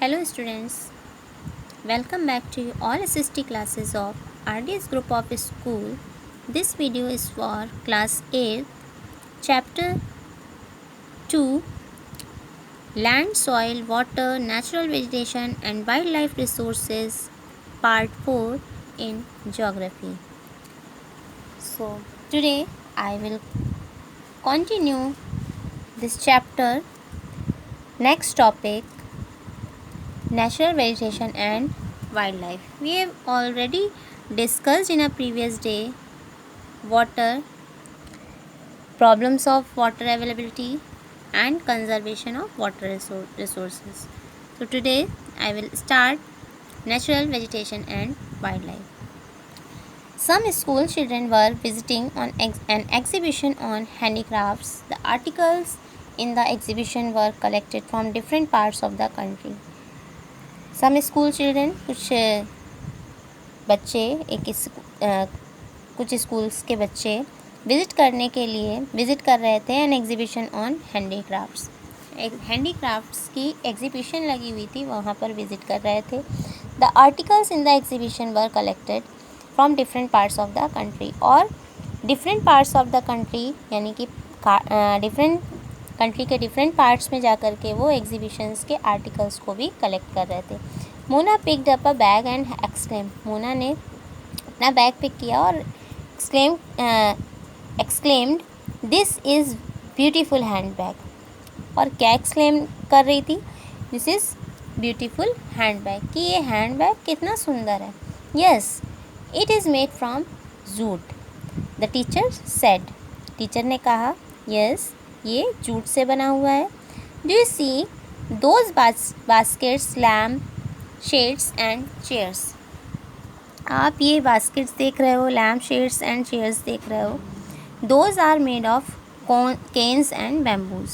Hello students, welcome back to all SST classes of RDS group of school. This video is for class 8, chapter 2, land, soil, water, natural vegetation and wildlife resources, part 4 in geography. So today I will continue this chapter. Next topic, natural vegetation and wildlife. We have already discussed in a previous day water, problems of water availability and conservation of water resources. So today I will start natural vegetation and wildlife. Some school children were visiting on an exhibition on handicrafts. The articles in the exhibition were collected from different parts of the country. Some school children कुछ बच्चे कुछ schools के बच्चे visit कर रहे थे an exhibition on handicrafts. Handicrafts की exhibition लगी हुई थी, वहाँ पर विज़िट कर रहे थे। The articles in the exhibition were collected from different parts of the country. और different parts of the country यानी कि डिफरेंट कंट्री के डिफरेंट पार्ट्स में जाकर के वो एग्जीबिशंस के आर्टिकल्स को भी कलेक्ट कर रहे थे। Mona picked up a bag and exclaim, Mona ने अपना बैग पिक किया और exclaimed this is beautiful hand bag. और क्या एक्सक्लेम कर रही थी? This is beautiful hand bag, कि ये हैंड बैग कितना सुंदर है। Yes, it is made from jute, the teacher said, teacher ने कहा यस, ये जूट से बना हुआ है। Do you see those baskets, lamp shades and chairs, आप ये बास्केट्स देख रहे हो, लैम्प शेड्स एंड चेयर्स देख रहे हो। Those are made of canes and bamboos,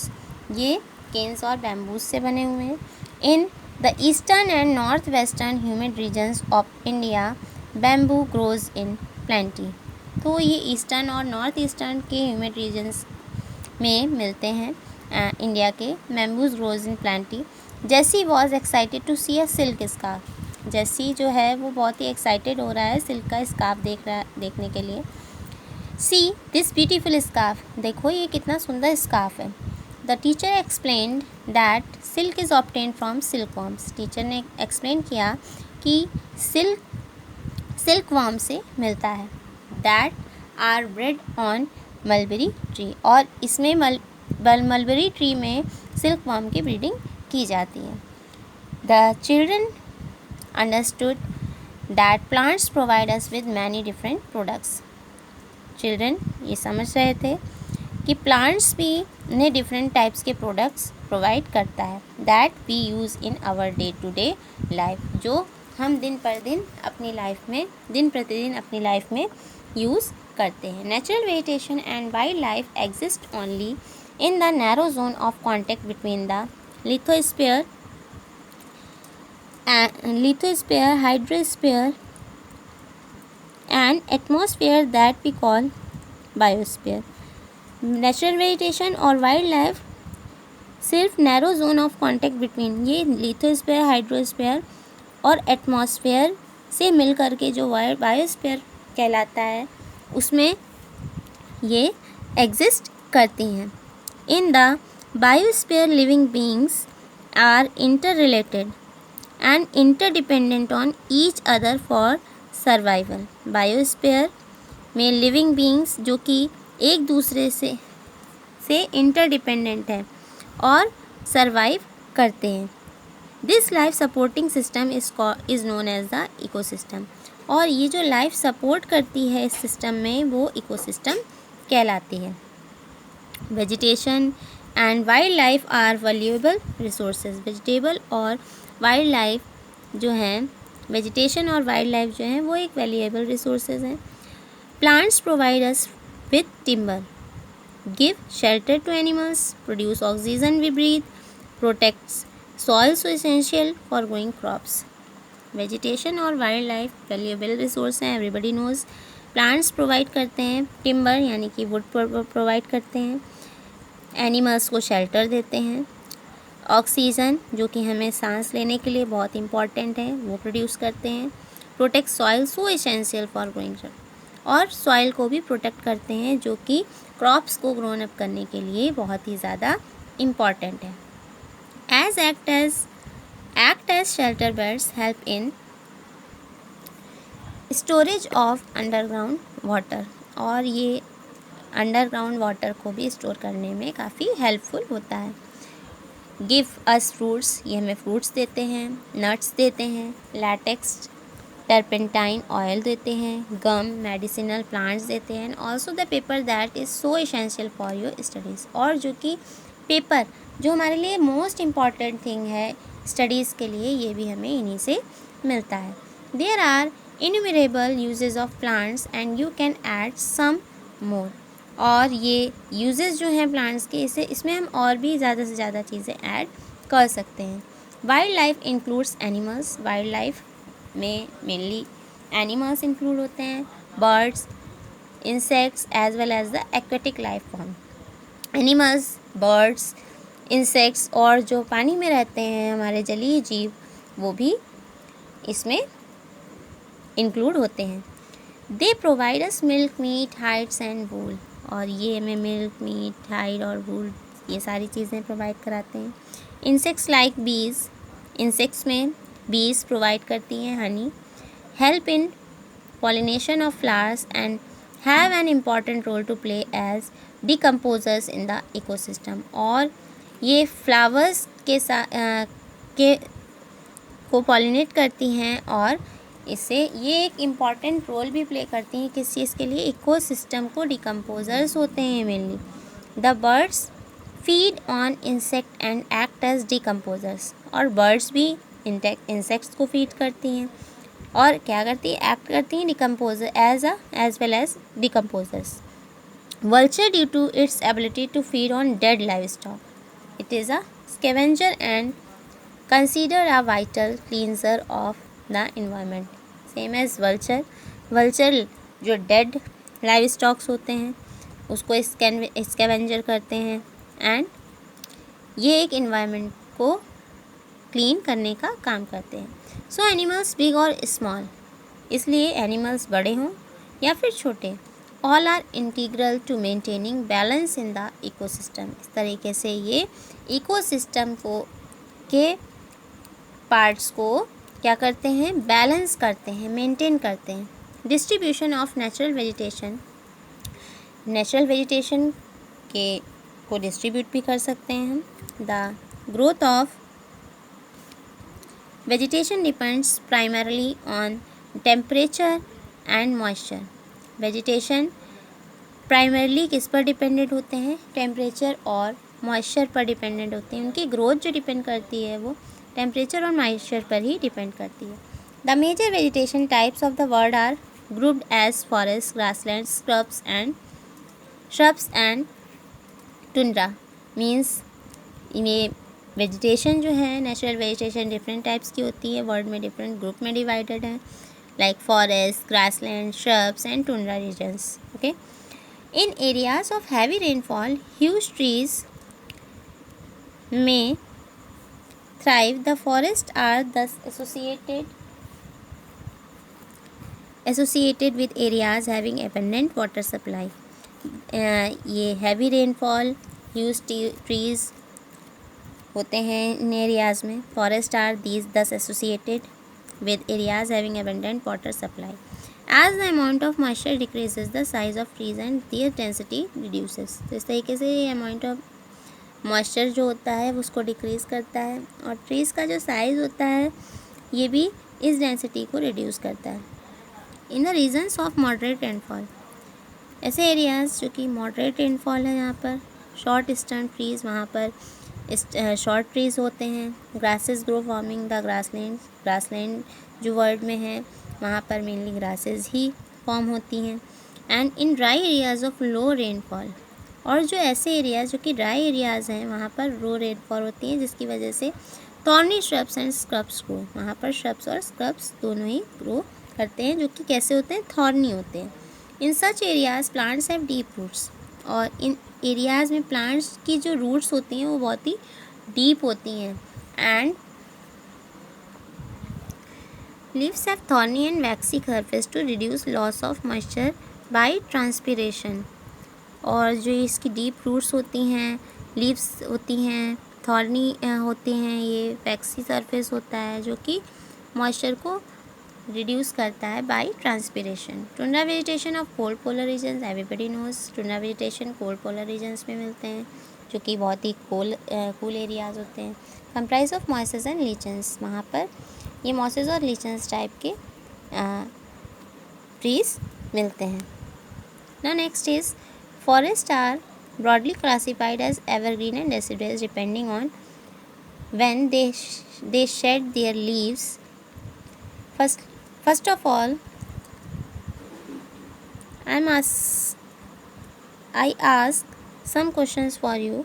ये केन्स और बैम्बूज से बने हुए हैं। In the eastern and north western humid regions of India bamboo grows in plenty, तो ये ईस्टर्न और नॉर्थ ईस्टर्न के ह्यूमिड रीजन्स में मिलते हैं इंडिया के। Bamboos grows in plenty. Jessie was excited to see a silk scarf, Jessie जो है वो बहुत ही एक्साइटेड हो रहा है सिल्क का स्कार्फ देखने के लिए। सी दिस ब्यूटीफुल स्कार्फ, देखो ये कितना सुंदर स्कार्फ है। The teacher explained that silk is obtained from silk worms, teacher ने एक्सप्लेन किया कि सिल्क वॉर्म से मिलता है। That are bred on mulberry tree, और इसमें मलबेरी ट्री में सिल्क वॉर्म की ब्रीडिंग की जाती है। The children understood that plants provide us with many different products, children ये समझ रहे थे कि प्लांट्स भी उन्हें डिफरेंट टाइप्स के प्रोडक्ट्स प्रोवाइड करता है। That we use in our day to day life, जो हम दिन प्रतिदिन अपनी लाइफ में यूज़ करते हैं। Natural vegetation and wild life exist only in the narrow zone of contact between the lithosphere, hydrosphere and atmosphere that we call biosphere. Natural vegetation और wild life सिर्फ narrow zone of contact between ये lithosphere, hydrosphere और atmosphere से मिल करके जो biosphere कहलाता है उसमें ये एग्जिस्ट करती हैं। In the biosphere living beings are inter related and interdependent on each other for survival, biosphere में लिविंग बींग्स जो कि एक दूसरे से इंटरडिपेंडेंट है और सर्वाइव करते हैं। This life supporting system is known as the ecosystem, और ये जो लाइफ सपोर्ट करती है इस सिस्टम में वो इकोसिस्टम कहलाती है। Vegetation and wild life are valuable resources, vegetable और वाइल्ड लाइफ जो हैं, वेजिटेशन और वाइल्ड लाइफ जो हैं वो एक वैल्यूएबल रिसोर्सेज हैं। Plants provide us with timber, give shelter to animals, produce oxygen we breathe, protects soil so essential for growing crops. Vegetation और वाइल्ड लाइफ वैल्यूएबल रिसोर्स हैं, एवरीबडी नोज़। प्लांट्स प्रोवाइड करते हैं timber यानी कि would provide करते हैं, animals को shelter देते हैं, ऑक्सीजन जो कि हमें सांस लेने के लिए बहुत इम्पॉर्टेंट है वो प्रोड्यूस करते हैं। Protect soil so essential for growing, और सॉइल को भी प्रोटेक्ट करते हैं जो कि क्रॉप्स को ग्रोन अप करने के लिए बहुत ही ज़्यादा इम्पॉर्टेंट है। As act as shelter beds help in storage of underground water, और ये अंडरग्राउंड वाटर को भी स्टोर करने में काफ़ी हेल्पफुल होता है। गिव अस फ्रूट्स, ये हमें फ्रूट्स देते हैं, नट्स देते हैं, लैटेक्स टर्पेंटाइन ऑयल देते हैं, गम मेडिसिनल प्लांट्स देते हैं, also the paper that is so essential for your studies, और जो कि पेपर जो हमारे लिए मोस्ट इम्पॉर्टेंट थिंग है स्टडीज़ के लिए, ये भी हमें इन्हीं से मिलता है। There are innumerable uses of plants and you can add some more, और ये यूजेस जो हैं प्लांट्स के, इसमें हम और भी ज़्यादा से ज़्यादा चीज़ें ऐड कर सकते हैं। Wild life includes animals, wild life में मेनली एनिमल्स इंक्लूड होते हैं, birds, insects as well as the aquatic life form. Animals, birds, insects और जो पानी में रहते हैं हमारे जलीय जीव, वो भी इसमें इंक्लूड होते हैं। They provide us milk, meat, hides and wool, और ये हमें मिल्क, मीट, हाइड और वूल ये सारी चीज़ें प्रोवाइड कराते हैं। इंसेक्ट्स लाइक बीज, इंसेक्ट्स में बीज प्रोवाइड करती हैं honey, help in pollination of flowers and have an important role to play as decomposers in the ecosystem, और ये फ्लावर्स के को पॉलिनेट करती हैं, और इससे ये एक इम्पॉर्टेंट रोल भी प्ले करती हैं किस चीज़ के लिए, इकोसिस्टम को। डिकम्पोजर्स होते हैं mainly. The birds feed on insect and act as decomposers, और बर्ड्स भी इंसेक्ट्स को फीड करती हैं और क्या करती है, एक्ट करती हैं decomposer as well as decomposers. Vulture due to its ability to feed on dead live stock, it is a scavenger and consider a vital cleanser of the environment. Same as vulture, vulture जो dead live stocks होते हैं उसको scavenger करते हैं, and ये एक environment को clean करने का काम करते हैं। सो एनिमल्स बिग और स्मॉल, इसलिए एनिमल्स बड़े हों या फिर छोटे, all are integral to maintaining balance in the ecosystem. इस तरीके से ये इकोसिस्टम को के पार्ट्स को क्या करते हैं, बैलेंस करते हैं, मेंटेन करते हैं। Distribution of natural vegetation, natural vegetation के को डिस्ट्रीब्यूट भी कर सकते हैं हम। The growth of vegetation depends primarily on temperature and moisture. Vegetation primarily किस पर डिपेंडेंट होते हैं, टेम्परेचर और मॉइस्चर पर डिपेंडेंट होते हैं। उनकी ग्रोथ जो डिपेंड करती है वो टेम्परेचर और मॉइस्चर पर ही डिपेंड करती है। The major vegetation types of the world are grouped as forest, grassland, shrubs and tundra. Means ये वेजिटेशन जो है, नेचुरल वेजिटेशन डिफरेंट टाइप्स की होती है, वर्ल्ड में डिफरेंट ग्रुप में डिवाइडेड है, like forest, grassland, shrubs and tundra regions. Okay, in areas of heavy rainfall huge trees में thrive. The forests are thus associated with areas having abundant water supply. ये heavy rainfall huge trees होते हैं इन areas में। Forest are these दस associated with areas having abundant water supply. As the amount of moisture decreases, the size of trees and their density reduces. तो इस तरीके से ये amount of moisture जो होता है उसको डिक्रीज़ करता है, और ट्रीज़ का जो साइज़ होता है ये भी इस डेंसिटी को रिड्यूस करता है। In the regions of moderate rainfall, ऐसे एरियाज़ जो कि मॉडरेट रेनफॉल है, यहाँ पर शॉर्ट स्टर्न ट्रीज़, वहाँ पर शॉर्ट ट्रीज़ होते हैं। Grasses grow forming the grassland जो वर्ल्ड में है वहाँ पर मेनली ग्रासेस ही फॉर्म होती हैं। And in dry areas of low rainfall, और जो ऐसे एरियाज़ जो कि ड्राई एरियाज़ हैं वहाँ पर लो रेनफॉल होती है, जिसकी वजह से thorny shrubs and scrubs grow, वहाँ पर श्रब्स और स्क्रब्स दोनों ही ग्रो करते हैं, जो कि कैसे होते हैं, थॉर्नी होते हैं। In such areas plants have deep roots, और इन एरियाज़ में प्लांट्स की जो रूट्स होती हैं वो बहुत ही डीप होती हैं and leaves have thorny and waxy surface to reduce loss of moisture by transpiration। और जो इसकी डीप रूट्स होती हैं, लीव्स होती हैं, थॉर्नी होते हैं, ये वैक्सी सरफेस होता है जो कि मॉइस्चर को रिड्यूस करता है by transpiration. Tundra vegetation of cold polar regions, everybody knows tundra vegetation cold polar regions में मिलते हैं जो कि बहुत ही कूल एरियाज होते हैं। कंप्राइज ऑफ मॉइसेस एंड लीचन्स, वहाँ पर ये मॉसेस और लीचन्स टाइप के ट्रीज मिलते हैं। Now next is forests are broadly classified as evergreen and deciduous depending on when they shed their leaves. First of all, I ask some questions for you.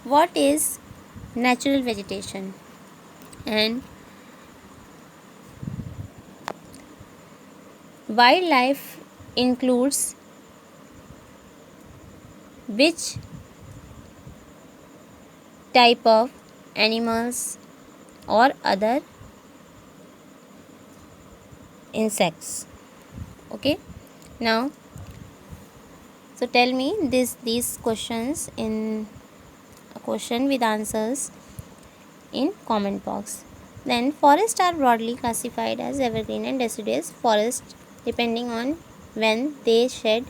What is natural vegetation? And wildlife includes which type of animals or other insects? Okay, now so tell me these questions in a question with answers in comment box. Then forests are broadly classified as evergreen and deciduous forest depending on when they shed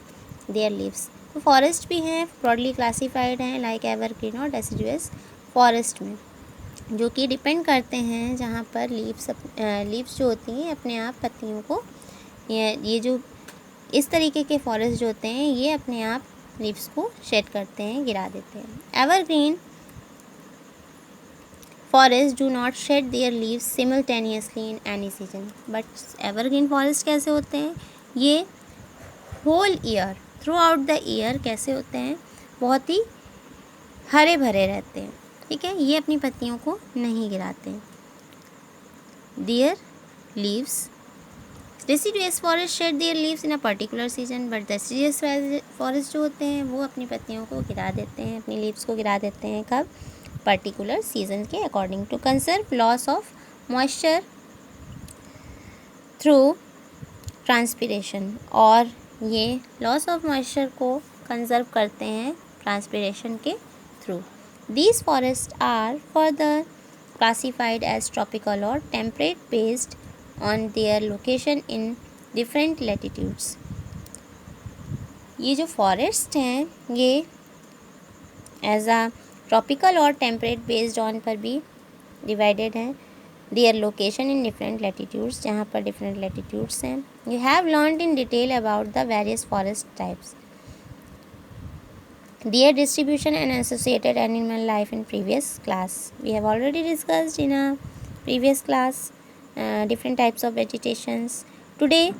their leaves. तो forest भी हैं, broadly classified हैं like evergreen और deciduous forest में, जो कि depend करते हैं जहाँ पर लीव्स जो होती हैं अपने आप पत्तियों को, ये जो इस तरीके के फॉरेस्ट जो होते हैं ये अपने आप लीव्स को शेड करते हैं, गिरा देते हैं। Evergreen forest do not shed their leaves simultaneously in any season. But evergreen forest कैसे होते हैं, ये whole year throughout the year कैसे होते हैं, बहुत ही हरे भरे रहते हैं। ठीक है, ये अपनी पत्तियों को नहीं गिराते हैं। There leaves deciduous forest shade their leaves in a particular season, but deciduous forest जो होते हैं वो अपनी पत्तियों को गिरा देते हैं, अपनी लीव्स को गिरा देते हैं कब, पर्टिकुलर सीजन के according. To conserve loss of moisture through transpiration, और ये लॉस ऑफ मॉइस्चर को कंजर्व करते हैं ट्रांसपिरेशन के through. These forest are further classified as tropical और temperate based on their location in different latitudes. ये जो फॉरेस्ट हैं ये एज आ ट्रॉपिकल और टेम्परेट बेस्ड ऑन पर भी डिवाइडेड हैं, their location in different latitudes, जहाँ पर डिफरेंट लैटिट्यूड्स हैं। You have learned in detail about the various forest types, their distribution and associated animal life in previous class. We have already discussed in a previous class different types of vegetations. Today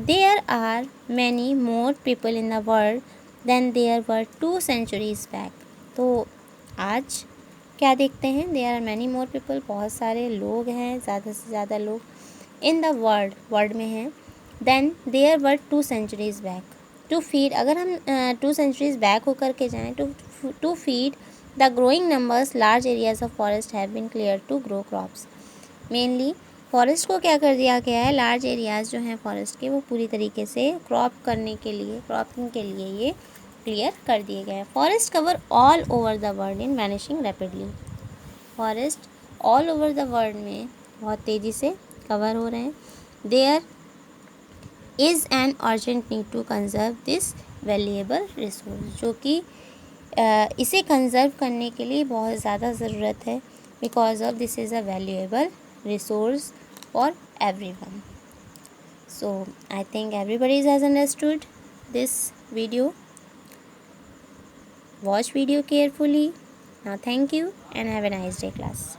there are many more people in the world than there were 2 centuries back. तो आज क्या देखते हैं, there are many more people, बहुत सारे लोग हैं, ज़्यादा से ज़्यादा लोग इन द वर्ल्ड में हैं, than there were 2 centuries back. To feed, अगर हम 2 centuries बैक होकर के जाएँ, to feed the growing numbers large areas of forest have been clear to grow crops. Mainly forest को क्या कर दिया गया है, लार्ज एरियाज़ जो हैं फॉरेस्ट के वो पूरी तरीके से क्रॉपिंग के लिए ये क्लियर कर दिए गए हैं। Forest cover all over the world in vanishing rapidly. Forest all over the world में बहुत तेज़ी से कवर हो रहे हैं। There is an urgent need to conserve this valuable resource, जो कि इसे कंजर्व करने के लिए बहुत ज़्यादा ज़रूरत है, because of this is a valuable resource for everyone. So I think everybody has understood this video. Watch video carefully. Now thank you and have a nice day class.